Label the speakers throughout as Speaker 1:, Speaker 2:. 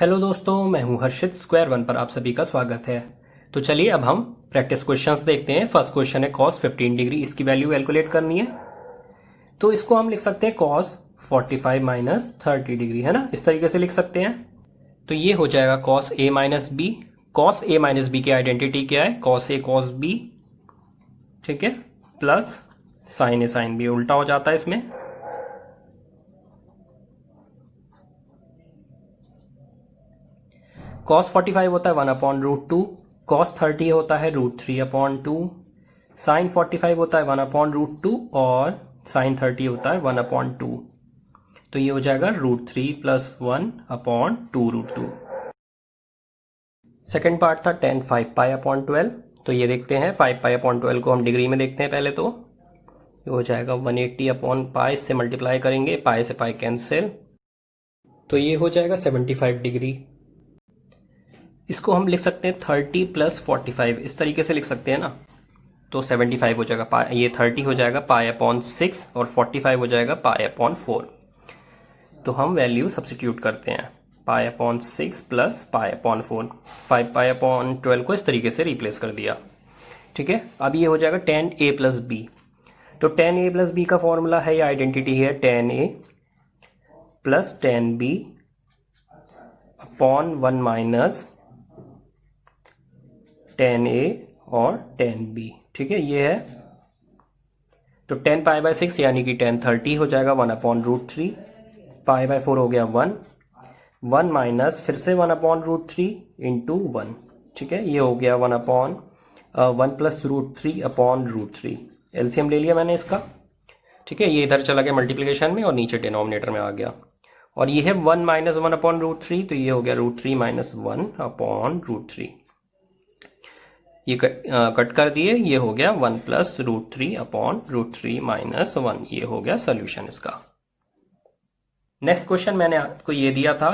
Speaker 1: Hello दोस्तों, मैं हूं हर्षित। स्क्वायर वन पर आप सभी का स्वागत है। तो चलिए अब हम प्रैक्टिस क्वेश्चंस देखते हैं। फर्स्ट क्वेश्चन है cos 15 डिग्री, इसकी वैल्यू कैलकुलेट करनी है। तो इसको हम लिख सकते हैं cos 45 माइनस 30 डिग्री, है ना, इस तरीके से लिख सकते हैं। तो ये हो जाएगा cos a minus b. cos a minus b की आइडेंटिटी क्या है? cos a cos b, ठीक है, plus sin a sin b। उल्टा हो जाता है इसमें। cos 45 होता है 1/√2, cos 30 होता है √3/2, sin 45 होता है 1/√2 और sin 30 होता है 1/2। तो ये हो जाएगा √3 प्लस 1/2√2। सेकेंड पार्ट था tan 5π/12। तो ये देखते हैं 5π/12 को हम डिग्री में देखते हैं पहले। तो ये हो जाएगा 180/π से मल्टीप्लाई करेंगे, पाई से पाई कैंसिल, तो ये हो जाएगा 75 डिग्री। इसको हम लिख सकते हैं 30 प्लस 45, इस तरीके से लिख सकते हैं ना। तो 75 हो जाएगा, ये 30 हो जाएगा π/6 और 45 हो जाएगा π/4। तो हम वैल्यू सब्स्टिट्यूट करते हैं, π/6 प्लस π/4। 5π/12 को इस तरीके से रिप्लेस कर दिया, ठीक है। अब ये हो जाएगा tan a प्लस बी। तो tan a प्लस बी का फॉर्मूला है, ये आइडेंटिटी है tan a plus tan b upon 1 minus tan a और tan b, ठीक है, ये है। तो 10 π/6 यानी कि tan 30 हो जाएगा 1/√3, π/4 हो गया 1 माइनस फिर से 1/√3 इंटू 1, ठीक है, ये हो गया 1 प्लस √3/√3। एलसीएम ले लिया मैंने इसका, ठीक है। ये इधर चला गया मल्टीप्लिकेशन में और नीचे डिनोमिनेटर में आ गया। और ये है 1 माइनस 1/√3, तो ये हो गया √3 माइनस 1/√3। ये कट कर दिए, ये हो गया 1 प्लस √3/√3 माइनस 1। ये हो गया सोल्यूशन इसका। नेक्स्ट क्वेश्चन मैंने आपको ये दिया था।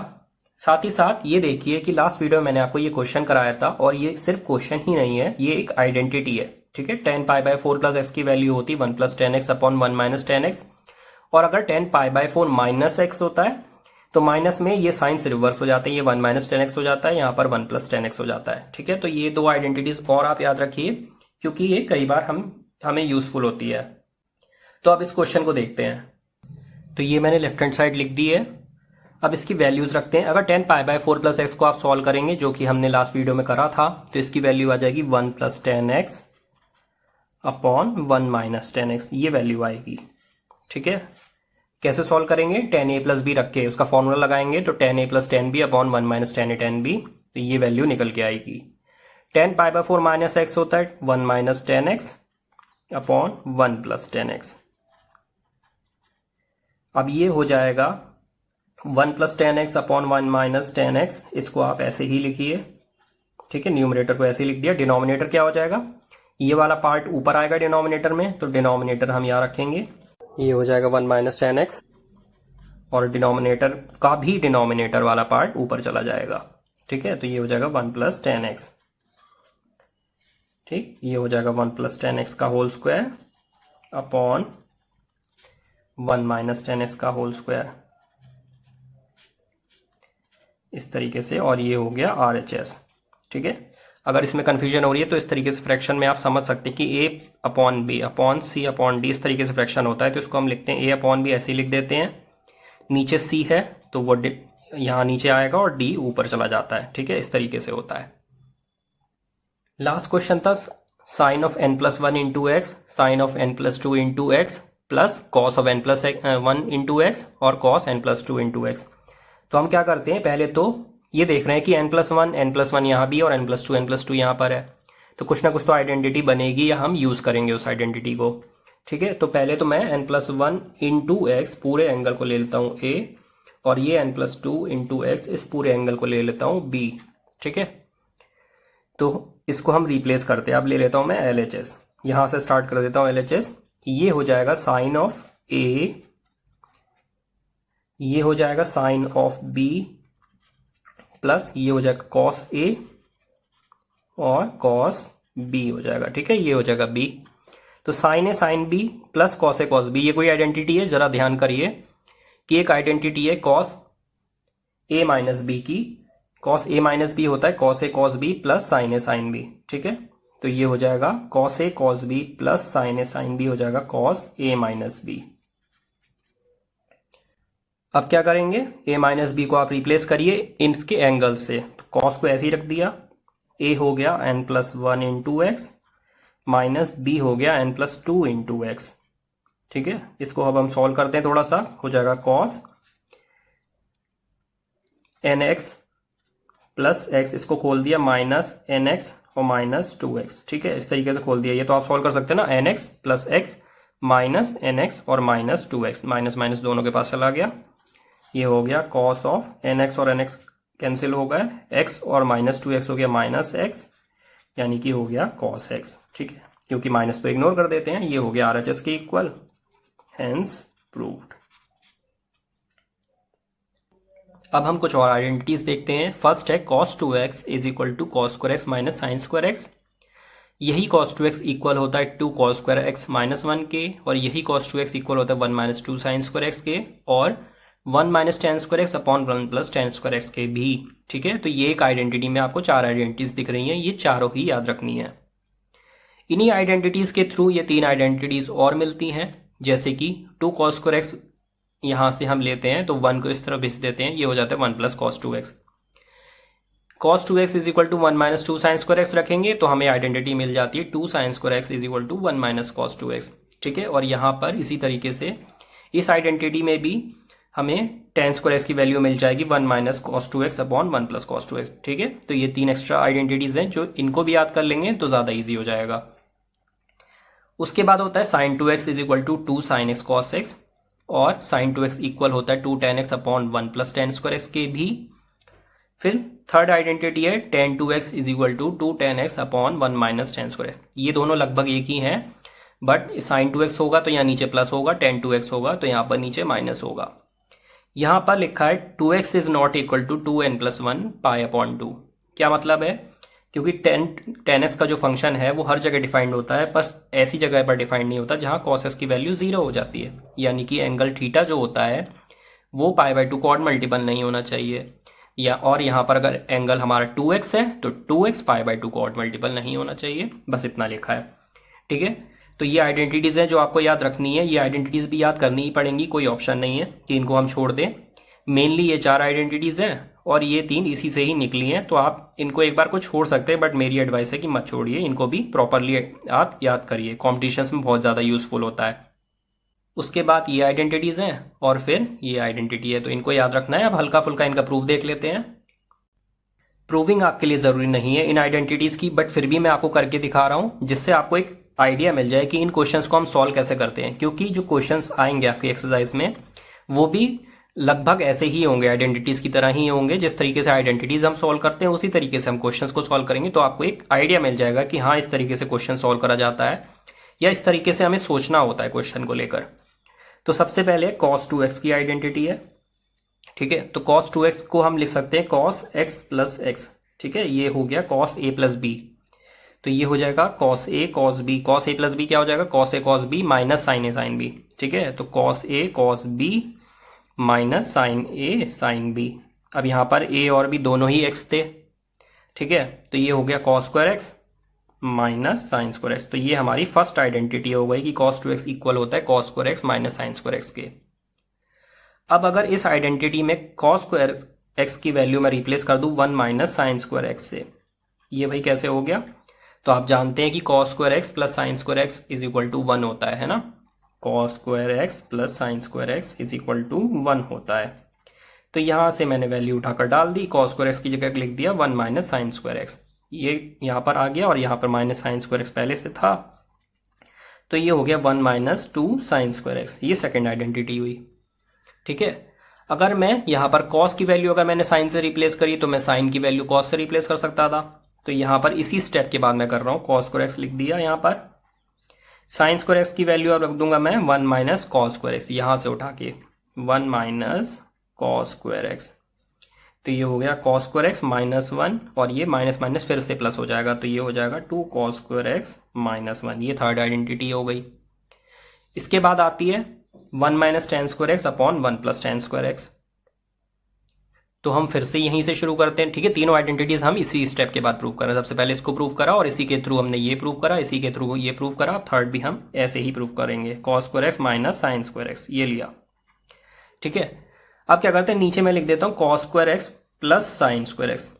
Speaker 1: साथ ही साथ ये देखिए कि लास्ट वीडियो में मैंने आपको ये क्वेश्चन कराया था, और ये सिर्फ क्वेश्चन ही नहीं है, ये एक आइडेंटिटी है, ठीक है। tan π/4 प्लस एक्स की वैल्यू होती है 1 plus tan x upon 1 minus tan x। और अगर tan π/4 माइनस एक्स होता है तो माइनस में ये साइन से रिवर्स हो जाते हैं, ये 1 माइनस tan x हो जाता है, यहाँ पर 1 प्लस tan x हो जाता है, ठीक है। तो ये दो आइडेंटिटीज और आप याद रखिए, क्योंकि ये कई बार हमें यूजफुल होती है। तो अब इस क्वेश्चन को देखते हैं। तो ये मैंने लेफ्ट हैंड साइड लिख दी है। अब इसकी वैल्यूज रखते हैं। अगर tan π/4 प्लस एक्स को आप सॉल्व करेंगे, जो कि हमने लास्ट वीडियो में करा था, तो इसकी वैल्यू आ जाएगी 1 plus tan x upon 1 minus tan x, ये वैल्यू आएगी, ठीक है। कैसे सॉल्व करेंगे? tan a प्लस बी रख के उसका फॉर्मूला लगाएंगे, तो tan a plus tan b upon 1 minus tan a tan b, तो ये वैल्यू निकल के आएगी। tan π/4 माइनस एक्स होता है 1 minus tan x upon 1 plus tan x। अब ये हो जाएगा 1 plus tan x upon 1 minus tan x, इसको आप ऐसे ही लिखिए, ठीक है। न्यूमरेटर को ऐसे ही लिख दिया। डिनोमिनेटर क्या हो जाएगा? ये वाला पार्ट ऊपर आएगा डिनोमिनेटर में, तो डिनोमिनेटर हम यहाँ रखेंगे, ये हो जाएगा 1 माइनस tan x, और डिनोमिनेटर का भी डिनोमिनेटर वाला पार्ट ऊपर चला जाएगा, ठीक है। तो ये हो जाएगा 1 प्लस tan x, ठीक, ये हो जाएगा 1 प्लस tan x का whole square upon 1 minus tan x का होल स्क्वायर, इस तरीके से। और ये हो गया RHS, ठीक है। अगर इसमें कंफ्यूजन हो रही है तो इस तरीके से फ्रैक्शन में आप समझ सकते हैं कि a upon b upon c upon d, इस तरीके से फ्रैक्शन होता है। तो इसको हम लिखते हैं a अपॉन b, ऐसे ही लिख देते हैं। नीचे c है तो वो यहाँ नीचे आएगा और d ऊपर चला जाता है, ठीक है, इस तरीके से होता है। लास्ट क्वेश्चन था sine of n plus 1 into x, sine of n plus 2 into x, plus cos of n plus 1 into x और cos n plus 2 into x. तो हम क्या करते हैं, पहले तो ये देख रहे हैं कि n प्लस 1 यहाँ भी और n प्लस 2 यहाँ पर है, तो कुछ ना कुछ तो आइडेंटिटी बनेगी या हम यूज करेंगे उस आइडेंटिटी को, ठीक है। तो पहले तो मैं n प्लस 1 इंटू एक्स पूरे एंगल को ले लेता हूँ a, और ये n प्लस 2 इंटू एक्स इस पूरे एंगल को ले लेता हूँ b, ठीक है। तो इसको हम रिप्लेस करते हैं। अब ले लेता हूँ मैं LHS, यहां से स्टार्ट कर देता हूँ LHS। ये हो जाएगा साइन ऑफ a, ये हो जाएगा साइन ऑफ b, प्लस ये हो जाएगा कॉस a और कॉस b हो जाएगा, ठीक है, ये हो जाएगा b। तो sine a sine b plus cos a cos b, ये कोई आइडेंटिटी है? जरा ध्यान करिए कि एक आइडेंटिटी है कॉस a माइनस b की, कॉस ए माइनस बी होता है cos A cos B plus sign A sine B, ठीक है। तो ये हो जाएगा cos A cos B plus sign A sine B हो जाएगा कॉस ए माइनस बी। अब क्या करेंगे, ए माइनस बी को आप रिप्लेस करिए इनके एंगल से। तो कॉस को ऐसे ही रख दिया, ए हो गया N plus one into X minus B हो गया N plus two into X, ठीक है। इसको अब हम सॉल्व करते हैं थोड़ा सा, हो जाएगा cos N x plus X, इसको खोल दिया माइनस एन एक्स और माइनस टू एक्स, ठीक है। इस तरीके से खोल दिया, ये तो आप सॉल्व कर सकते हैं ना, n x plus x minus N x और minus two x, minus minus दोनों के पास चला गया। ये हो गया कॉस ऑफ एन एक्स और एन एक्स कैंसिल हो गए, एक्स और माइनस टू एक्स हो गया माइनस एक्स, यानी कि हो गया कॉस एक्स, ठीक है। क्योंकि माइनस तो इग्नोर कर देते हैं, ये हो गया RHS के इक्वल, हेंस प्रूव्ड। अब हम कुछ और आइडेंटिटीज देखते हैं। फर्स्ट है cos 2x is equal to cos square X minus sine square X. यही cos 2x इक्वल होता है 2 cos स्क्वायर एक्स माइनस 1 के, और यही cos 2x इक्वल होता है 1 माइनस 2 साइन स्क्वायर एक्स के, और 1 minus tan square X upon 1 plus tan square X के भी, ठीक है। तो ये एक आइडेंटिटी में आपको 4 आइडेंटिटीज दिख रही हैं, ये चारों ही याद रखनी है। इन्हीं आइडेंटिटीज के थ्रू ये 3 आइडेंटिटीज और मिलती हैं, जैसे कि 2 cos स्क्वायर एक्स यहां से हम लेते हैं तो 1 को इस तरफ भेज देते हैं, ये हो जाता है 1 plus cos 2x। cos 2x is equal to 1 minus 2 sine square X रखेंगे तो हमें आइडेंटिटी मिल जाती है 2 sine square X is equal to 1 minus cos 2x, ठीक है। और यहां पर इसी तरीके से इस आइडेंटिटी में भी हमें tan स्क्वायर एक्स की वैल्यू मिल जाएगी 1 minus cos 2x upon 1 plus cos 2x, ठीक है। तो ये 3 एक्स्ट्रा आइडेंटिटीज हैं, जो इनको भी याद कर लेंगे तो ज्यादा ईजी हो जाएगा। उसके बाद होता है sin 2x is equal to 2 sine X cos x, और sin 2x इक्वल होता है 2 tan x upon 1 plus tan square X के भी। फिर थर्ड आइडेंटिटी है tan 2x is equal to 2 tan x upon 1 minus tan square X. ये दोनों लगभग एक ही हैं, बट sin 2x होगा तो यहाँ नीचे प्लस होगा, tan 2x होगा तो यहाँ पर नीचे माइनस होगा। यहाँ पर लिखा है 2x is not equal to 2n plus 1 pi upon 2। क्या मतलब है, क्योंकि tan x का जो फंक्शन है वो हर जगह डिफाइंड होता है, बस ऐसी जगह पर डिफाइंड नहीं होता जहां cos x की वैल्यू 0 हो जाती है, यानी कि एंगल थीटा जो होता है वो पाई बाई 2 कॉड मल्टीपल नहीं होना चाहिए, या और यहाँ पर अगर एंगल हमारा 2x है तो 2x pi by 2 code multiple नहीं होना चाहिए, बस इतना लिखा है, ठीक है। तो ये आइडेंटिटीज है जो आपको याद रखनी है, ये आइडेंटिटीज भी याद करनी ही पड़ेंगी, कोई ऑप्शन नहीं है कि इनको हम छोड़ दें। मेनली ये 4 आइडेंटिटीज हैं और ये 3 इसी से ही निकली हैं, तो आप इनको एक बार को छोड़ सकते हैं, बट मेरी एडवाइस है कि मत छोड़िए, इनको भी प्रॉपरली आप याद करिए, कॉम्पिटिशन्स में बहुत ज़्यादा यूजफुल होता है। उसके बाद ये आइडेंटिटीज हैं और फिर ये आइडेंटिटी है, तो इनको याद रखना है। अब हल्का फुल्का इनका प्रूफ देख लेते हैं। प्रूविंग आपके लिए ज़रूरी नहीं है इन आइडेंटिटीज़ की, बट फिर भी मैं आपको करके दिखा रहा हूँ, जिससे आपको एक आइडिया मिल जाए कि इन क्वेश्चंस को हम सॉल्व कैसे करते हैं, क्योंकि जो क्वेश्चंस आएंगे आपकी एक्सरसाइज में वो भी लगभग ऐसे ही होंगे, आइडेंटिटीज की तरह ही होंगे। जिस तरीके से आइडेंटिटीज हम सॉल्व करते हैं उसी तरीके से हम क्वेश्चंस को सॉल्व करेंगे, तो आपको एक आइडिया मिल जाएगा कि हाँ इस तरीके से क्वेश्चन सॉल्व करा जाता है, या इस तरीके से हमें सोचना होता है क्वेश्चन को लेकर। तो सबसे पहले cos 2x की आइडेंटिटी है, ठीक है। तो cos 2x को हम लिख सकते हैं cos x प्लस एक्स, ठीक है। ये हो गया cos a प्लस बी, तो ये हो जाएगा cos a cos b, cos a plus B क्या हो जाएगा cos a cos b minus sine a sine b, ठीक है। तो cos a cos b minus sine a sine b। अब यहाँ पर a और b दोनों ही x थे, ठीक है। तो ये हो गया cos square X minus sine square X. तो ये हमारी फर्स्ट आइडेंटिटी हो गई कि cos 2x इक्वल होता है cos square X minus sine square X के। अब अगर इस आइडेंटिटी में cos स्क्वायर एक्स की वैल्यू मैं रिप्लेस कर दूं 1 माइनस साइन स्क्वायर एक्स से, ये भाई कैसे हो गया, तो आप जानते हैं कि cos square X plus sine square X is equal to 1 होता है ना। cos square X plus sine square X is equal to 1 होता है। तो यहां से मैंने वैल्यू उठाकर डाल दी, cos स्क्वायर एक्स की जगह लिख दिया 1 माइनस साइन स्क्वायर एक्स, ये यहां पर आ गया और यहां पर माइनस साइन स्क्वायर एक्स पहले से था, तो ये हो गया 1 माइनस 2 साइन स्क्वायर एक्स। ये सेकेंड आइडेंटिटी हुई, ठीक है। अगर मैं यहाँ पर cos की वैल्यू अगर मैंने साइन से रिप्लेस करी तो मैं साइन की वैल्यू cos से रिप्लेस कर सकता था, तो यहाँ पर इसी स्टेप के बाद मैं कर रहा हूँ, cos स्क्वायर एक्स लिख दिया, यहाँ पर साइन स्क्वायर एक्स की वैल्यू अब रख दूंगा मैं 1 माइनस cos स्क्वायर एक्स, यहाँ से उठा के 1 माइनस cos स्क्वायर एक्स, तो ये हो गया cos स्क्वायर एक्स माइनस 1, और ये माइनस माइनस फिर से प्लस हो जाएगा, तो ये हो जाएगा 2 cos स्क्वायर एक्स माइनस 1। ये थर्ड आइडेंटिटी हो गई। इसके बाद आती है 1 minus tan square X upon 1 plus tan square X, तो हम फिर से यहीं से शुरू करते हैं, ठीक है। तीनों आइडेंटिटीज हम इसी स्टेप के बाद प्रूव कर रहे हैं। सबसे पहले इसको प्रूव करा और इसी के थ्रू हमने ये प्रूव करा, इसी के थ्रू ये प्रूव करा। थर्ड भी हम ऐसे ही प्रूव करेंगे, cos square X minus sine square X, ये लिया, ठीक है। अब क्या करते हैं, नीचे मैं लिख देता हूं cos square X plus sine square x.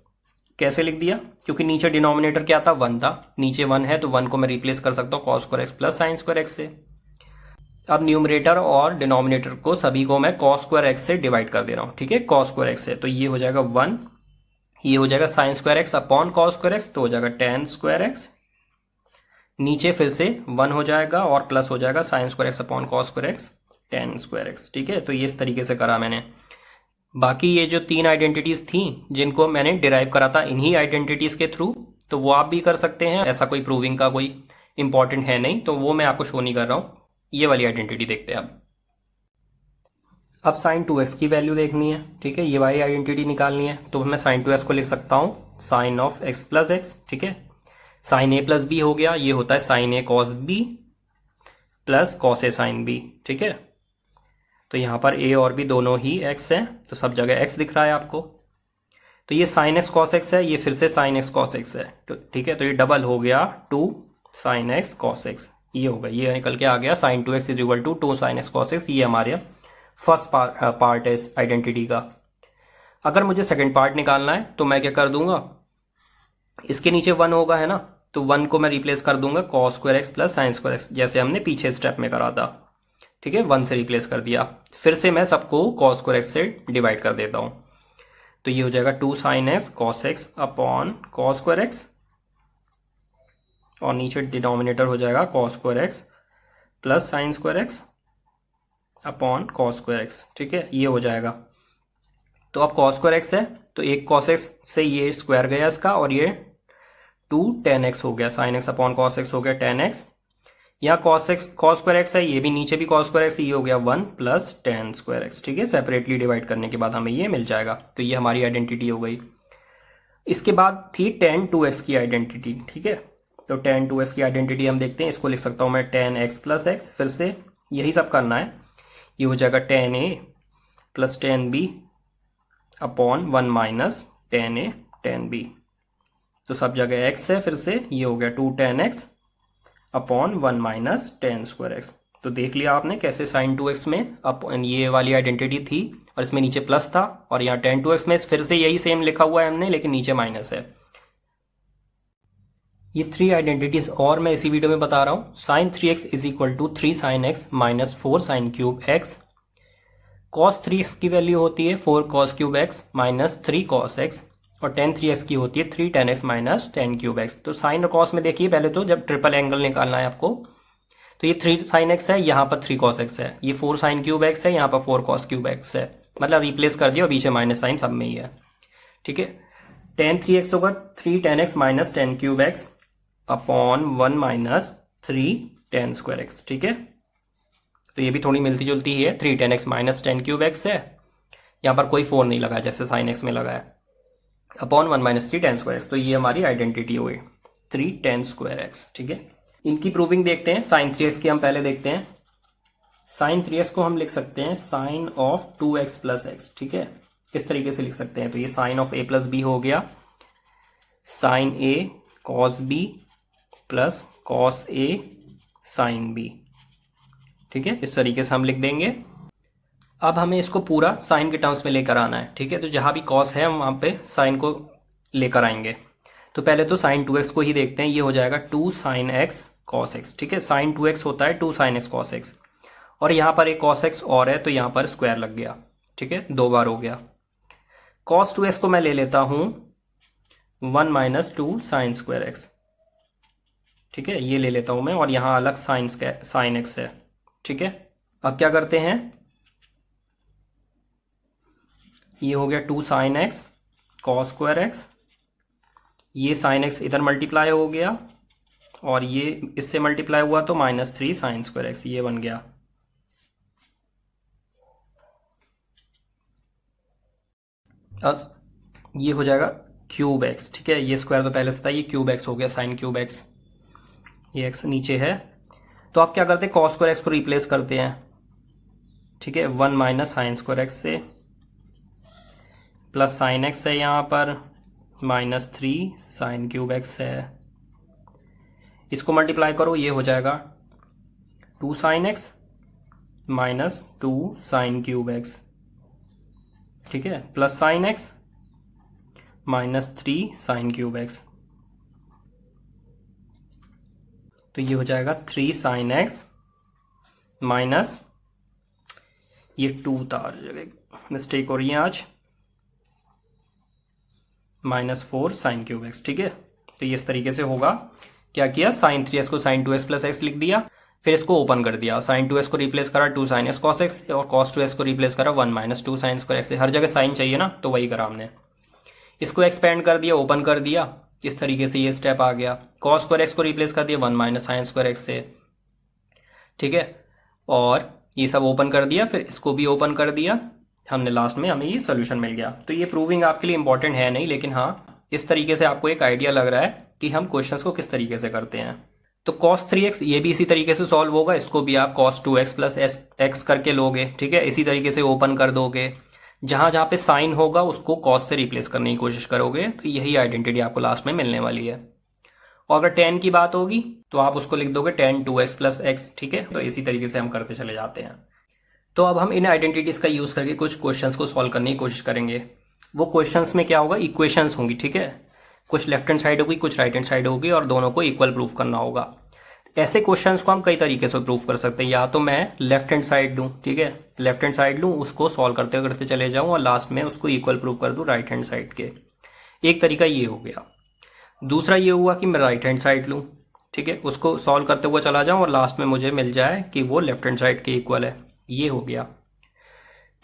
Speaker 1: कैसे लिख दिया, क्योंकि नीचे डिनोमिनेटर क्या था, 1 था, नीचे 1 है तो 1 को मैं रिप्लेस कर सकता हूँ cos square X plus sine square x से। अब न्यूमरेटर और डिनोमिनेटर को सभी को मैं कॉस स्क्वायर एक्स से डिवाइड कर दे रहा हूँ, ठीक है, कॉस स्क्वायर एक्स से। तो ये हो जाएगा 1, ये हो जाएगा sign square X upon cos square X, तो हो जाएगा टेन स्क्वायर एक्स। नीचे फिर से 1 हो जाएगा और प्लस हो जाएगा sign square X upon cos square x, ten square x, ठीक है। तो ये इस तरीके से करा मैंने। बाकी ये जो 3 आइडेंटिटीज थी जिनको मैंने डिराइव करा था इन्हीं आइडेंटिटीज के थ्रू, तो वो आप भी कर सकते हैं। ऐसा कोई प्रूविंग का कोई इंपॉर्टेंट है नहीं, तो वो मैं आपको शो नहीं कर रहा हूं। ये वाली आइडेंटिटी देखते हैं अब साइन 2x की वैल्यू देखनी है, ठीक है, ये वाली आइडेंटिटी निकालनी है। तो मैं साइन 2x को लिख सकता हूं sine of x plus X, ठीक है। साइन a प्लस बी हो गया, ये होता है sine a cos b plus cos a sine b, ठीक है। तो यहां पर a और b दोनों ही x है, तो सब जगह x दिख रहा है आपको। तो ये साइन x कॉस x है, ये फिर से साइन x कॉस x है, तो ठीक है। तो ये डबल हो गया 2 साइन x कॉस x, ये होगा, ये निकल के आ गया sine 2x is equal to 2 sine x cos x। ये हमारे फर्स्ट पार्ट है इस आइडेंटिटी का। अगर मुझे सेकंड पार्ट निकालना है तो मैं क्या कर दूंगा, इसके नीचे 1 होगा, है ना, तो 1 को मैं रिप्लेस कर दूंगा cos square X plus sine square x, जैसे हमने पीछे स्टेप में करा था, ठीक है। 1 से रिप्लेस कर दिया, फिर से मैं सबको कॉस स्क्वायर एक्स से डिवाइड कर देता हूं। तो ये हो जाएगा 2 sine x cos x upon cos square X, और नीचे डिनोमिनेटर हो जाएगा cos square X plus sine square X upon cos square x, ठीक है, ये हो जाएगा। तो अब कॉस स्क्वायर एक्स है तो एक कॉस एक्स से ये स्क्वायर गया इसका, और ये 2 tan x हो गया, sine x upon cos x हो गया tan x। यहाँ cos x cos square x है, ये भी नीचे भी कॉस स्क्वायर एक्स, ये हो गया 1 प्लस टेन स्क्वायर एक्स, ठीक है। सेपरेटली डिवाइड करने के बाद हमें ये मिल जाएगा। तो ये हमारी आइडेंटिटी हो गई। इसके बाद थी tan 2x की आइडेंटिटी, ठीक है। तो tan 2x की आइडेंटिटी हम देखते हैं, इसको लिख सकता हूं मैं tan x प्लस एक्स, फिर से यही सब करना है। ये हो जाएगा tan a plus tan b upon 1 minus tan a tan b। तो सब जगह x है, फिर से ये हो गया 2 tan x upon 1 minus tan square X. तो देख लिया आपने कैसे साइन 2x में अपन ये वाली आइडेंटिटी थी और इसमें नीचे प्लस था, और यहाँ tan 2x में फिर से यही सेम लिखा हुआ है हमने, लेकिन नीचे माइनस है। ये 3 आइडेंटिटीज और मैं इसी वीडियो में बता रहा हूँ। Sine 3x is equal to 3 sine X minus 4 sine cube X. Cos 3x की वैल्यू होती है 4 cos cube X minus 3 cos X, और tan 3x की होती है 3 tan x minus tan cube X. तो साइन और कॉस में देखिए पहले तो जब ट्रिपल एंगल निकालना है आपको, तो ये 3 साइन एक्स है, यहाँ पर 3 कॉस एक्स है, ये 4 साइन क्यूब एक्स है, यहाँ पर 4 कॉस क्यूब एक्स है, मतलब रिप्लेस कर दिया और पीछे माइनस साइन सब में ही है, ठीक है। tan 3x होगा 3 tan x minus tan cube x upon 1 minus 3 tan square x, ठीक है। तो ये भी थोड़ी मिलती जुलती ही है, 3 tan x minus tan cube x है, यहाँ पर कोई 4 नहीं लगा जैसे साइन एक्स में लगा है, upon 1 minus 3 tan square X. तो ये हमारी आइडेंटिटी हो गई 3 tan स्क्वायर एक्स, ठीक है। इनकी प्रूविंग देखते हैं। साइन 3x की हम पहले देखते हैं। साइन 3x को हम लिख सकते हैं sign of 2x plus X, ठीक है, इस तरीके से लिख सकते हैं। तो ये sine of a plus B हो गया, sine a cos b plus cos a sine b, ठीक है, इस तरीके से हम लिख देंगे। अब हमें इसको पूरा साइन के टर्म्स में लेकर आना है, ठीक है। तो जहां भी कॉस है हम वहां पे साइन को लेकर आएंगे। तो पहले तो साइन 2x को ही देखते हैं। ये हो जाएगा 2 साइन x कॉस x, ठीक है। साइन 2x होता है 2 साइन x कॉस x, और यहां पर एक कॉस x और है तो यहां पर स्क्वायर लग गया, ठीक है, 2 बार हो गया। कॉस 2x को मैं ले लेता हूं 1 माइनस 2 साइन स्क्वायर x, ठीक है, ये ले लेता हूं मैं, और यहां अलग साइन x है, ठीक है। अब क्या करते हैं, ये हो गया 2 sine x cos square x, ये साइन x इधर मल्टीप्लाई हो गया और ये इससे मल्टीप्लाई हुआ तो माइनस 3 साइन स्क्वायर x, ये बन गया। अब ये हो जाएगा क्यूब x, ठीक है, ये स्क्वायर तो पहले से था, ये क्यूब x हो गया, साइन क्यूब x, ये x नीचे है। तो आप क्या करते हैं, कॉस स्क्वायर x को रिप्लेस करते हैं, ठीक है, 1 माइनस साइन स्क्वायर x से प्लस साइन एक्स है यहाँ पर, -3 साइन क्यूब एक्स है। इसको मल्टीप्लाई करो, ये हो जाएगा 2 sine x -2 sign cube x, ठीक है, plus sine x -3 sign cube X. तो ये हो जाएगा 3 साइन एक्स माइनस, ये 2 था, मिस्टेक हो रही है आज, -4 साइन क्यूब एक्स, ठीक है। तो ये इस तरीके से होगा। क्या किया, साइन 3x को साइन 2x प्लस एक्स लिख दिया, फिर इसको ओपन कर दिया, साइन 2x को रिप्लेस करा 2 साइन एक्स कॉस एक्स, और कॉस 2x को रिप्लेस करा 1 -2 साइन स्क्वायर एक्स। हर जगह साइन चाहिए ना, तो वही करा हमने। इसको एक्सपेंड कर दिया, ओपन कर दिया, इस तरीके से ये स्टेप आ गया। कॉस स्क्वायर एक्स को रिप्लेस कर दिया 1 - साइन स्क्वायर एक्स से, ठीक है, और ये सब ओपन कर दिया, फिर इसको भी ओपन कर दिया हमने, लास्ट में हमें ये सोल्यूशन मिल गया। तो ये प्रूविंग आपके लिए इंपॉर्टेंट है नहीं, लेकिन हाँ इस तरीके से आपको एक आइडिया लग रहा है कि हम क्वेश्चंस को किस तरीके से करते हैं। तो cos 3x ये भी इसी तरीके से सॉल्व होगा, इसको भी आप cos 2x प्लस x करके लोगे, ठीक है, इसी तरीके से ओपन कर दोगे। जहां जहां पे साइन होगा उसको cos से रिप्लेस करने की कोशिश करोगे, तो यही आइडेंटिटी आपको लास्ट में मिलने वाली है। और अगर tan की बात होगी तो आप उसको लिख दोगे tan 2x प्लस x, ठीक है। तो इसी तरीके से हम करते चले जाते हैं। तो अब हम इन आइडेंटिटीज का यूज करके कुछ क्वेश्चंस को सॉल्व करने की कोशिश करेंगे। वो क्वेश्चंस में क्या होगा, इक्वेशंस होंगी, ठीक है, कुछ लेफ्ट हैंड साइड होगी, कुछ राइट हैंड साइड होगी, और दोनों को इक्वल प्रूफ करना होगा। ऐसे क्वेश्चंस को हम कई तरीके से प्रूफ कर सकते हैं। या तो मैं लेफ्ट हैंड साइड लूँ, ठीक है, लेफ्ट हैंड साइड लूँ, उसको सॉल्व करते करते चले जाऊँ और लास्ट में उसको इक्वल प्रूफ कर दूँ राइट हैंड साइड के। एक तरीका ये हो गया। दूसरा ये हुआ कि मैं राइट हैंड साइड लूँ, ठीक है, उसको सॉल्व करते हुए चला जाऊँ और लास्ट में मुझे मिल जाए कि वो लेफ्ट हैंड साइड के इक्वल है, ये हो गया।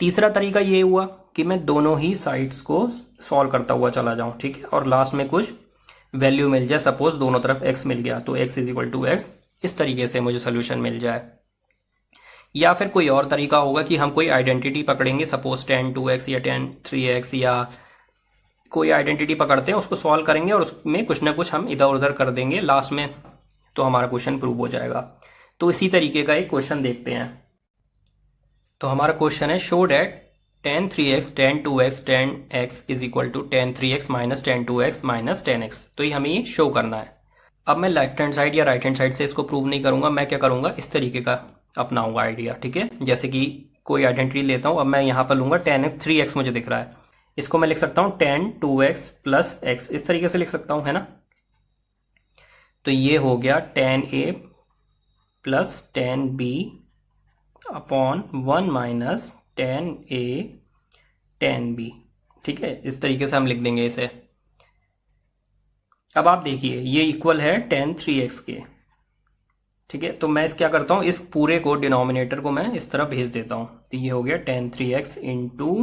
Speaker 1: तीसरा तरीका ये हुआ कि मैं दोनों ही साइड्स को सॉल्व करता हुआ चला जाऊं, ठीक है, और लास्ट में कुछ वैल्यू मिल जाए, सपोज दोनों तरफ x मिल गया तो x = x, इस तरीके से मुझे सोल्यूशन मिल जाए। या फिर कोई और तरीका होगा कि हम कोई आइडेंटिटी पकड़ेंगे, सपोज tan 2x या tan 3x या कोई आइडेंटिटी पकड़ते हैं, उसको सॉल्व करेंगे और उसमें कुछ ना कुछ हम इधर उधर कर देंगे लास्ट में, तो हमारा क्वेश्चन प्रूव हो जाएगा। तो इसी तरीके का एक क्वेश्चन देखते हैं। तो हमारा क्वेश्चन है, show that tan 3x tan 2x tan x = tan 3x - tan 2x - tan x। तो ये हमें ये शो करना है। अब मैं लेफ्ट हैंड साइड या राइट हैंड साइड से इसको प्रूव नहीं करूंगा, मैं क्या करूंगा, इस तरीके का अपनाऊंगा आइडिया, ठीक है। जैसे कि कोई आइडेंटिटी लेता हूं, अब मैं यहां पर लूंगा tan 3x, मुझे दिख रहा है, इसको मैं लिख सकता हूं tan 2x प्लस x, इस तरीके से लिख सकता हूं, है ना। तो ये हो गया tan a plus tan b upon 1 - tan a tan b, ठीक है, इस तरीके से हम लिख देंगे इसे। अब आप देखिए ये इक्वल है tan 3x के, ठीक है। तो मैं इस क्या करता हूं, इस पूरे को डिनोमिनेटर को मैं इस तरफ भेज देता हूं, तो ये हो गया tan 3x into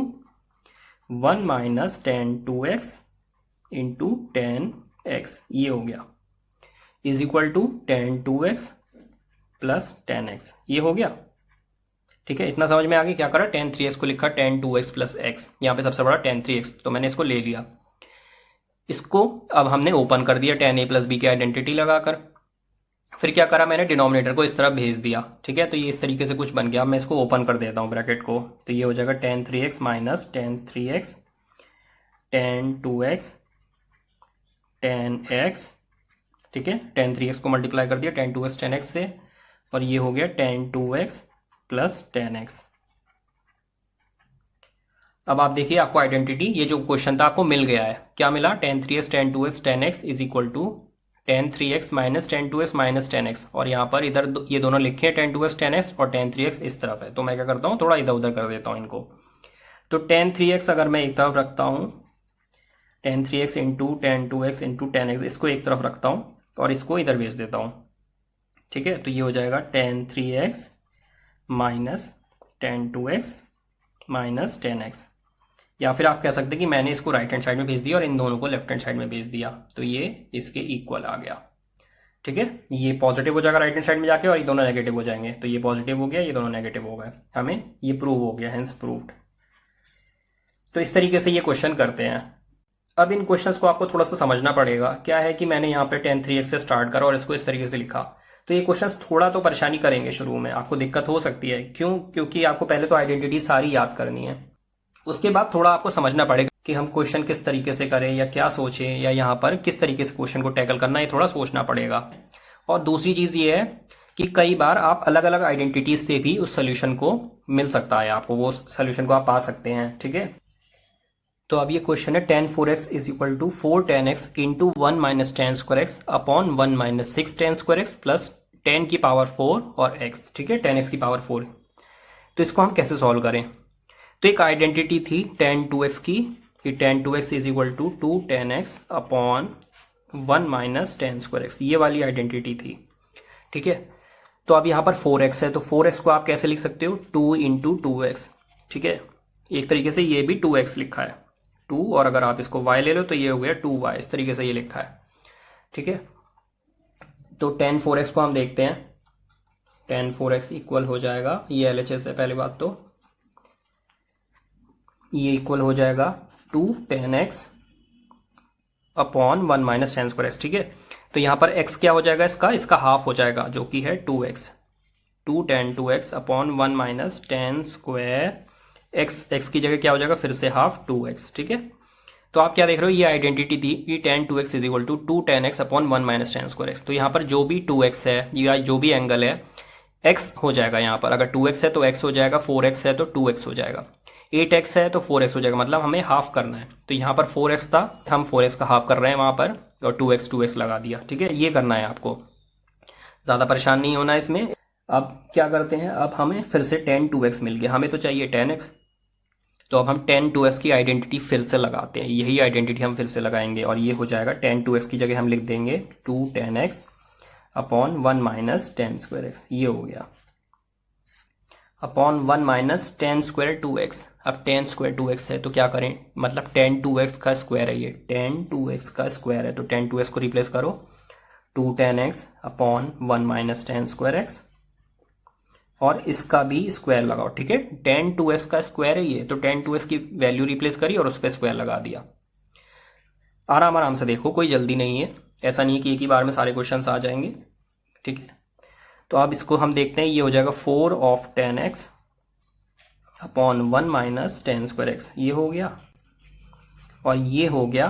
Speaker 1: 1 - tan 2x into tan x, ये हो गया, is equal to tan 2x plus tan x, ये हो गया, ठीक है। इतना समझ में आ गया। क्या करा, tan 3x को लिखा tan 2x प्लस x, यहाँ पे सबसे बड़ा tan 3x, तो मैंने इसको ले लिया। इसको अब हमने ओपन कर दिया tan a प्लस b की आइडेंटिटी लगाकर। फिर क्या करा, मैंने डिनोमिनेटर को इस तरफ भेज दिया, ठीक है। तो ये इस तरीके से कुछ बन गया। अब मैं इसको ओपन कर देता हूँ ब्रैकेट को, तो ये हो जाएगा tan 3x minus tan 3x tan 2x tan x, ठीक है। tan 3x को मल्टीप्लाई कर दिया tan 2x tan x से, और ये हो गया tan 2x plus tan x। अब आप देखिए आपको आइडेंटिटी, ये जो क्वेश्चन था आपको मिल गया है। क्या मिला, tan 3x tan 2x tan x is equal to tan 3x minus tan 2x minus tan x, और यहाँ पर इधर ये दोनों लिखे हैं tan 2x tan x और tan 3x इस तरफ है। तो मैं क्या करता हूँ, थोड़ा इधर उधर कर देता हूँ इनको। तो tan 3x अगर मैं एक तरफ रखता हूँ, tan 3x into tan 2x into tan x, इसको एक तरफ रखता हूँ और इसको इधर भेज देता हूँ, ठीक है। तो ये हो जाएगा tan 3x minus tan 2x minus tan x, या फिर आप कह सकते हैं कि मैंने इसको राइट हैंड साइड में भेज दिया और इन दोनों को लेफ्ट हैंड साइड में भेज दिया, तो ये इसके इक्वल आ गया, ठीक है। ये पॉजिटिव हो जाएगा राइट हैंड साइड में जाके और ये दोनों नेगेटिव हो जाएंगे, तो ये पॉजिटिव हो गया, ये दोनों नेगेटिव हो गए, हमें ये प्रूव हो गया, हेंस प्रूव्ड। तो इस तरीके से ये क्वेश्चन करते हैं। अब इन क्वेश्चंस को आपको थोड़ा सा समझना पड़ेगा। क्या है कि मैंने यहाँ पे tan 3x से स्टार्ट करा और इसको इस तरीके से लिखा, तो ये क्वेश्चंस थोड़ा तो परेशानी करेंगे शुरू में, आपको दिक्कत हो सकती है। क्यों? क्योंकि आपको पहले तो आइडेंटिटी सारी याद करनी है, उसके बाद थोड़ा आपको समझना पड़ेगा कि हम क्वेश्चन किस तरीके से करें या क्या सोचें या यहाँ पर किस तरीके से क्वेश्चन को टैकल करना है, ये थोड़ा सोचना पड़ेगा। और दूसरी चीज़ ये है कि कई बार आप अलग अलग आइडेंटिटीज से भी उस सोल्यूशन को मिल सकता है, आपको वो सोल्यूशन को आप पा सकते हैं। ठीक है, तो अब ये क्वेश्चन है tan 4x is equal to 4 tan x into 1 minus tan square X upon 1 minus 6 tan square X plus 10 की पावर 4 और x। ठीक है, 10x की पावर 4। तो इसको हम कैसे सॉल्व करें? तो एक आइडेंटिटी थी tan 2x की कि tan 2x is equal to 2 tan x upon 1 minus tan square X, ये वाली आइडेंटिटी थी। ठीक है, तो अब यहाँ पर 4x है, तो 4x को आप कैसे लिख सकते हो? 2 इंटू 2x। ठीक है, एक तरीके से ये भी 2x लिखा है 2, और अगर आप इसको y ले लो तो ये हो गया 2y, इस तरीके से ये लिखा है। ठीक है, तो tan 4x को हम देखते हैं। tan 4x इक्वल हो जाएगा, ये LHS है पहली बात, तो ये इक्वल हो जाएगा 2 tan x upon 1 minus tan square x. ठीक है, तो यहाँ पर x क्या हो जाएगा? इसका हाफ हो जाएगा जो कि है 2x, 2 tan 2x upon 1 minus tan square x की जगह क्या हो जाएगा? फिर से हाफ 2x। ठीक है, तो आप क्या देख रहे हो? ये आइडेंटिटी थी कि tan 2x is equal to 2 tan x upon 1 minus tan square X. तो यहाँ पर जो भी 2x है या जो भी एंगल है x हो जाएगा। यहाँ पर अगर 2x है तो x हो जाएगा, 4x है तो 2x हो जाएगा, 8x है तो 4x हो जाएगा, मतलब हमें हाफ करना है। तो यहाँ पर 4x था, हम 4x का हाफ कर रहे हैं वहाँ पर, और 2x लगा दिया। ठीक है, ये करना है आपको, ज़्यादा परेशान नहीं होना है इसमें। अब क्या करते हैं, अब हमें फिर से tan 2x मिल गया, हमें तो चाहिए tan x, तो अब हम tan 2x की आइडेंटिटी फिर से लगाते हैं, यही आइडेंटिटी हम फिर से लगाएंगे, और ये हो जाएगा tan 2x की जगह हम लिख देंगे 2 tan x upon 1 minus tan square X, ये हो गया upon 1 minus tan square 2x। अब tan स्क्वायर 2x है तो क्या करें, मतलब tan 2x का स्क्वायर है, ये tan 2x का स्क्वायर है, तो tan 2x को रिप्लेस करो 2 tan x upon 1 minus tan square X, और इसका भी स्क्वायर लगाओ। ठीक है, tan 2x का स्क्वायर है ये, तो tan 2x की वैल्यू रिप्लेस करी और उस पर स्क्वायर लगा दिया। आराम आराम से देखो, कोई जल्दी नहीं है, ऐसा नहीं है कि एक ही बार में सारे क्वेश्चंस आ जाएंगे। ठीक है, तो अब इसको हम देखते हैं, ये हो जाएगा 4 of tan x upon 1 minus tan square X, ये हो गया, और ये हो गया,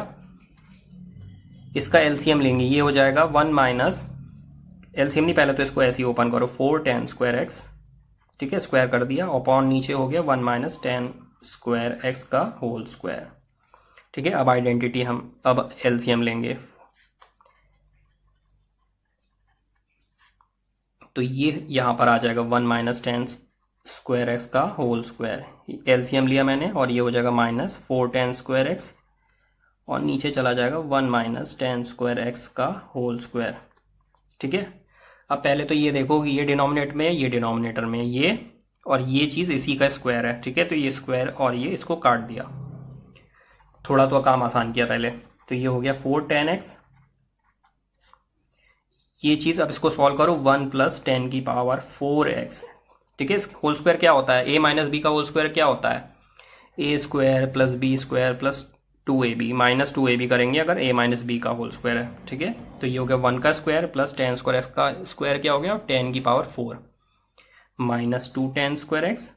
Speaker 1: इसका एलसीएम लेंगे, ये हो जाएगा 1 माइनस, एलसीएम नहीं, पहले तो इसको ऐसे ही ओपन करो, 4 tan स्क्वायर एक्स। ठीक है, स्क्वायर कर दिया, अपॉन नीचे हो गया 1 माइनस टेन स्क्वायर एक्स का होल स्क्वायर। ठीक है, अब आइडेंटिटी हम अब एलसीएम लेंगे, तो ये यहाँ पर आ जाएगा 1 माइनस टेन स्क्वायर एक्स का होल स्क्वायर, एलसीएम लिया मैंने, और ये हो जाएगा माइनस 4 tan स्क्वायर एक्स, और नीचे चला जाएगा 1 माइनस टेन स्क्वायर एक्स का होल स्क्वायर। ठीक है, अब पहले तो ये देखो कि ये डिनोमिनेटर में है, ये डिनोमिनेटर में है, ये और ये चीज़ इसी का स्क्वायर है। ठीक है, तो ये स्क्वायर और ये इसको काट दिया, थोड़ा तो काम आसान किया पहले, तो ये हो गया 4 tan x, ये चीज़ अब इसको सॉल्व करो 1 प्लस 10 की पावर 4x। ठीक है, होल स्क्वायर क्या होता है? a माइनस बी का होल स्क्वायर क्या होता है? a स्क्वायर plus B square plus 2ab, minus 2ab करेंगे अगर a माइनस बी का होल स्क्वायर है। ठीक है, तो ये हो गया 1 का स्क्वायर प्लस 10 स्क्वायर एक्स का स्क्वायर क्या हो गया? 10 की power 4 minus 2 tan square X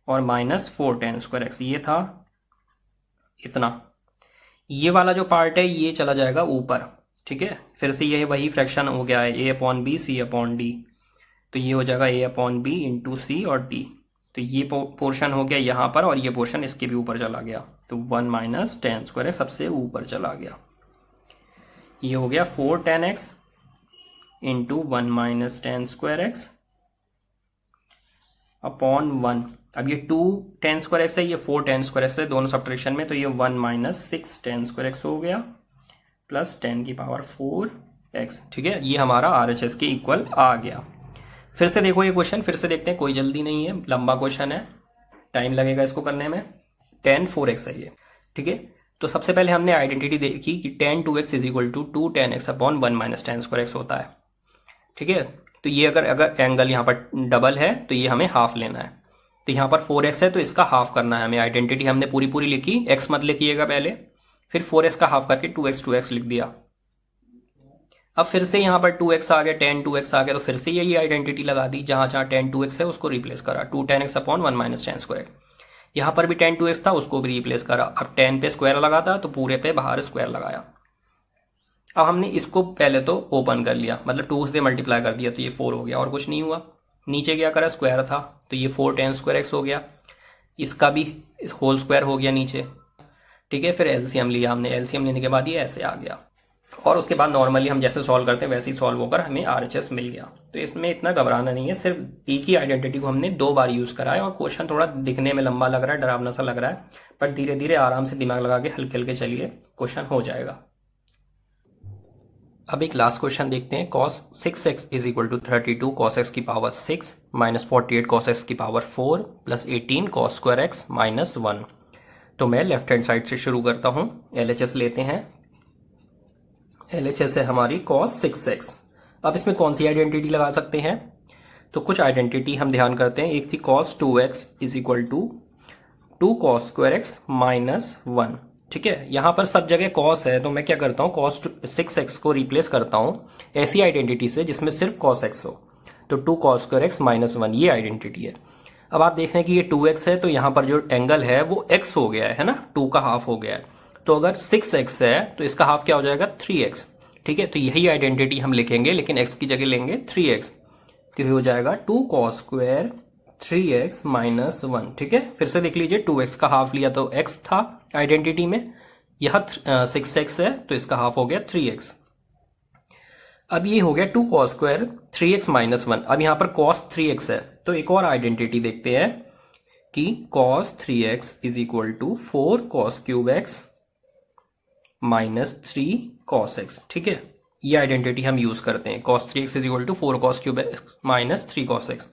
Speaker 1: और माइनस 4 tan स्क्वायर एक्स, ये था इतना। ये वाला जो पार्ट है ये चला जाएगा ऊपर। ठीक है, फिर से ये वही फ्रैक्शन हो गया है, a upon B C upon D, तो ये हो जाएगा a upon B into C और डी, तो ये पोर्शन हो गया यहाँ पर, और ये पोर्शन इसके भी ऊपर चला गया, तो 1 माइनस टेन स्क्वायर एक्स सबसे ऊपर चला गया, ये हो गया 4 tan x into 1 minus tan square X upon 1। अब ये 2 tan स्क्वायर एक्स है, ये 4 tan स्क्वायर एक्स है, दोनों सब्ट्रैक्शन में, तो ये 1 माइनस 6 tan स्क्वायर एक्स हो गया प्लस 10 की पावर 4x। ठीक है, ये हमारा RHS के इक्वल आ गया। फिर से देखो ये क्वेश्चन, फिर से देखते हैं, कोई जल्दी नहीं है, लंबा क्वेश्चन है, टाइम लगेगा इसको करने में। tan 4x है ये। ठीक है, तो सबसे पहले हमने आइडेंटिटी देखी कि tan 2x is equal to 2 tan x upon 1 minus tan square X होता है। ठीक है, तो ये अगर एंगल यहाँ पर डबल है तो ये हमें हाफ लेना है, तो यहाँ पर 4x है तो इसका हाफ करना है हमें। आइडेंटिटी हमने पूरी पूरी लिखी, x मत लिखिएगा पहले, फिर 4x का हाफ करके 2x लिख दिया। अब फिर से यहाँ पर 2x आ गया, tan 2x आ गया, तो फिर से यही आइडेंटिटी लगा दी, जहाँ जहाँ tan 2x है उसको रिप्लेस करा, 2 tan x upon 1 minus tan square. यहाँ पर भी tan 2x था, उसको भी रिप्लेस करा। अब tan पे स्क्वायर लगा था तो पूरे पे बाहर स्क्वायर लगाया। अब हमने इसको पहले तो ओपन कर लिया, मतलब 2 से मल्टीप्लाई कर दिया तो ये 4 हो गया और कुछ नहीं हुआ। नीचे क्या करा, स्क्वायर था तो ये 4 tan स्क्वायर x हो गया, इसका भी इस होल स्क्वायर हो गया नीचे। ठीक है, फिर एलसीएम लिया हमने, एलसीएम लेने के बाद ये ऐसे आ गया और उसके बाद नॉर्मली हम जैसे सॉल्व करते हैं वैसे ही सॉल्व होकर हमें आरएचएस मिल गया। तो इसमें इतना घबराना नहीं है, सिर्फ एक ही आइडेंटिटी को हमने 2 बार यूज करा है और क्वेश्चन थोड़ा दिखने में लंबा लग रहा है, डरावना सा लग रहा है, पर धीरे धीरे आराम से दिमाग लगा के हल्के हल्के चलिए, क्वेश्चन हो जाएगा। अब एक लास्ट क्वेश्चन देखते हैं। cos 6x is equal to 32 cos x की पावर 6 माइनस 48 cos x की power 4 plus 18 cos square x minus 1। तो मैं लेफ्ट हैंड साइड से शुरू करता हूं, LHS लेते हैं। LHS है हमारी cos 6x। अब इसमें कौन सी आइडेंटिटी लगा सकते हैं, तो कुछ आइडेंटिटी हम ध्यान करते हैं। एक थी cos 2x is equal to 2 cos square x minus 1। ठीक है, यहां पर सब जगह cos है तो मैं क्या करता हूं, cos 6x को रिप्लेस करता हूं ऐसी आइडेंटिटी से जिसमें सिर्फ cos x हो। तो 2 cos स्क्वायर x माइनस 1 ये आइडेंटिटी है। अब आप देख रहे हैं कि ये 2x है तो यहां पर जो एंगल है वो x हो गया है ना, 2 का हाफ हो गया है। तो अगर 6x है तो इसका हाफ क्या हो जाएगा, 3x। ठीक है, तो यही आइडेंटिटी हम लिखेंगे लेकिन x की जगह लेंगे 3x, तो ये हो जाएगा 2 cos स्क्वायर 3x माइनस 1। ठीक है, फिर से देख लीजिए, 2x का हाफ लिया तो x था आइडेंटिटी में, यह 6x है तो इसका हाफ हो गया 3x। अब ये हो गया 2 cos स्क्वायर 3x माइनस 1। अब यहां पर cos 3x है तो एक और आइडेंटिटी देखते हैं कि cos 3x is equal to 4 cos cube x minus 3 cos x। ठीक है, ये आइडेंटिटी हम यूज करते हैं, cos 3x is equal to 4 cos cube x minus 3 cos x।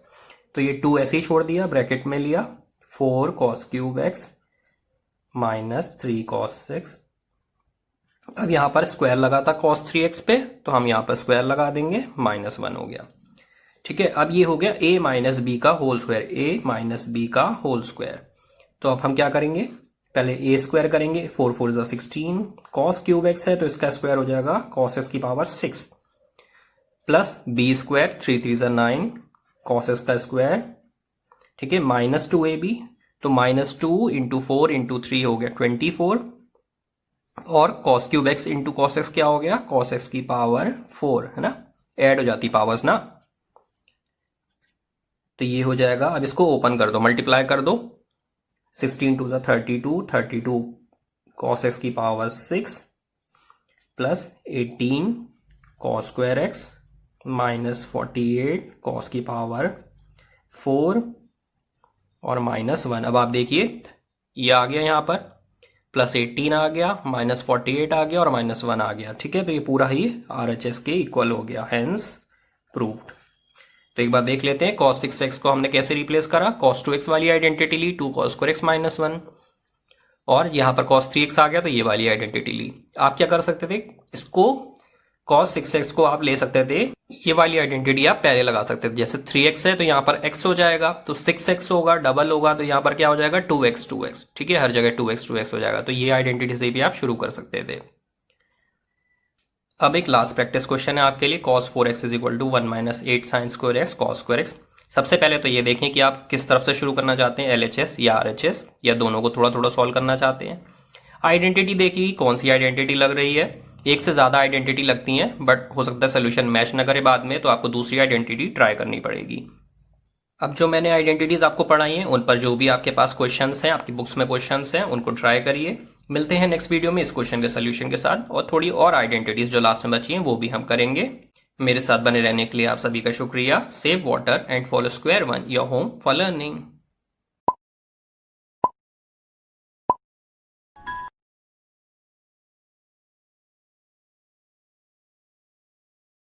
Speaker 1: तो ये 2 ऐसे ही छोड़ दिया, ब्रैकेट में लिया 4 cos cube x minus 3 cos x। अब यहां पर स्क्वायर लगा था cos 3x पे तो हम यहां पर स्क्वायर लगा देंगे, माइनस 1 हो गया। ठीक है, अब ये हो गया a माइनस बी का whole square, a minus B का होल स्क्वायर। तो अब हम क्या करेंगे, पहले a स्क्वायर करेंगे, 4 4 जा 16, cos क्यूब x है तो इसका स्क्वायर हो जाएगा cos x की पावर 6 प्लस b स्क्वायर 3 3 जा 9 cos x का स्क्वायर। ठीक है, माइनस 2ab, तो माइनस 2 इंटू 4 इंटू 3 हो गया 24 और cos cube x into cos x क्या हो गया, cos x की पावर 4 है ना, ऐड हो जाती पावर्स ना, तो ये हो जाएगा। अब इसको ओपन कर दो, मल्टीप्लाई कर दो, 16 2 32 32 cos x की power 6 plus 18 cos square x minus 48 cos की पावर 4 और माइनस 1। अब आप देखिए ये आ गया यहाँ पर, प्लस 18 आ गया, माइनस 48 आ गया और माइनस 1 आ गया। ठीक है, तो ये पूरा ही RHS के इक्वल हो गया, हेंस प्रूव्ड। तो एक बार देख लेते हैं, cos 6x को हमने कैसे रिप्लेस करा, cos 2x वाली आइडेंटिटी ली, 2 cos स्क्वायर x माइनस 1, और यहाँ पर cos 3x आ गया तो ये वाली आइडेंटिटी ली। आप क्या कर सकते थे, इसको cos 6x को आप ले सकते थे, ये वाली आइडेंटिटी आप पहले लगा सकते थे। जैसे 3x है तो यहाँ पर x हो जाएगा, तो 6x होगा, डबल होगा तो यहाँ पर क्या हो जाएगा 2x 2x। ठीक है, हर जगह 2x 2x हो जाएगा, तो ये आइडेंटिटी से भी आप शुरू कर सकते थे। अब एक लास्ट प्रैक्टिस क्वेश्चन है आपके लिए, cos 4x is equal to 1 minus 8 sine square x cos square x। सबसे पहले तो ये देखें कि आप किस तरफ से शुरू करना चाहते हैं, LHS या RHS, या दोनों को थोड़ा थोड़ा सॉल्व करना चाहते हैं। आइडेंटिटी देखिए कौन सी आइडेंटिटी लग रही है, एक से ज्यादा आइडेंटिटी लगती हैं, बट हो सकता है सोल्यूशन मैच न करे बाद में, तो आपको दूसरी आइडेंटिटी ट्राई करनी पड़ेगी। अब जो मैंने आइडेंटिटीज आपको पढ़ाई हैं उन पर जो भी आपके पास क्वेश्चंस हैं, आपकी बुक्स में क्वेश्चंस हैं, उनको ट्राई करिए। मिलते हैं नेक्स्ट वीडियो में इस क्वेश्चन के सोल्यूशन के साथ, और थोड़ी और आइडेंटिटीज जो लास्ट में बची हैं वो भी हम करेंगे। मेरे साथ बने रहने के लिए आप सभी का शुक्रिया। Save water and follow square one, your home for learning.